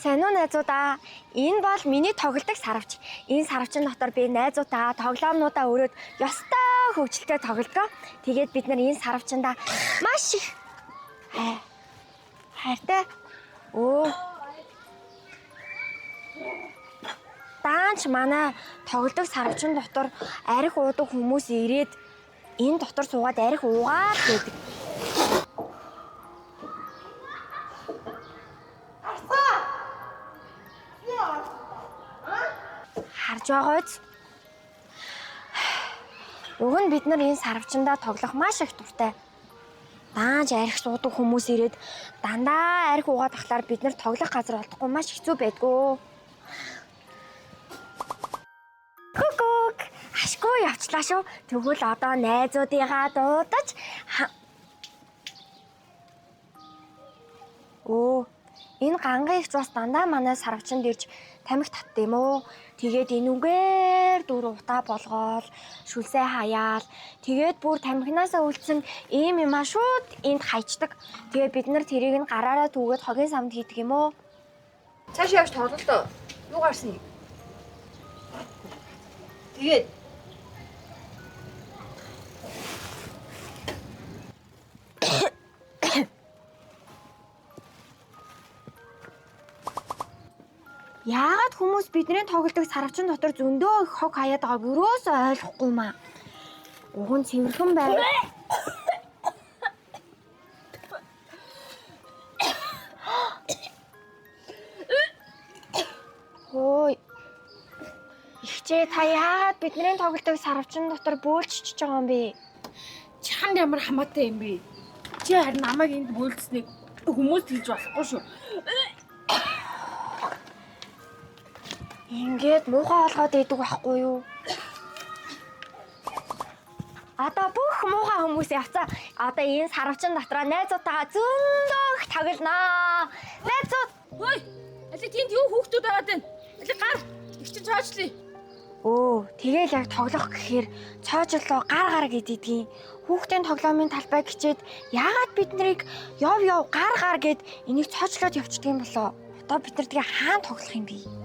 Сайн уу найзуудаа? Энэ бол миний тоглодог сарвч. Энэ сарвчин дотор би найзуудаа тоглоомнуудаа өрөөд ёстой хөвгөлтэй тоглодог. Тэгээд бид нар энэ сарвчиндаа маш их хайртай. Даанч манай тоглодог сарвчин дотор арх уудаг хүмүүс ирээд энэ дотор суугаад арх уугаад байдаг. Харж байгаач. Уг нь бид нар энэ сарвчиндаа тоглох маш их дуртай. Даанч арх суудаг хүмүүс ирээд дандаа арх уугаад тахлаар бид нар тоглох газар олдохгүй маш хэцүү байдгүй. Кукук, ашгүй явчлаа шүү. Тэгвэл одоо найзуудыгаа дуудаж энэ ганга ихч бас дандаа манай сарвчинд ирж тамхи татдаг юм уу? Тэгээд энүүгээр дөрөв утаа болгоол, шүлсээ хаяал. Тэгээд бүр тамхинасаа үлдсэн ийм юмаа шууд энд хайчдаг. Тэгээд бид нар тэрийг нь гараараа түүгээд хогийн самд хийдэг юм уу? Цааш явж тоглолтоо. Юу гарсан юм? Тэгээд яагаад хүмүүс бидний тоглодог сарвчин дотор зөндөө их хог хаяад байгааг юусоо ойлгохгүй маа. Уг нь цэвэрхэн байгаад. Ой. Ихчээ та яагаад бидний тоглодог сарвчин дотор бөөлчж байгаа юм бэ? чанд ямар хамаатай юм бэ? Чи харин намайг энд бөөлдсэнийг хүмүүс хэлж болохгүй шүү. Ингээд муухай олгоод идэг байхгүй юу? Одоо бүх муухай хүмүүс явцаа. Одоо энэ сарвчин дотроо найзуудтайгаа зөндөө их тоглоноо. Найзууд. Хөөе. Али тэнд юу хүүхдүүд байгаад байна? Али гар. Их чинь цаачлаа. Тэгэл яг тоглох гэхээр цоожлоо гар гэдгийг хүүхдийн тоглоомын талбай гिचээд яагаад бид нарыг яв гар гэд энийг цоожлоод явчихдаг юм болоо. Одоо бид нар тэгээ хаана тоглох юм бэ?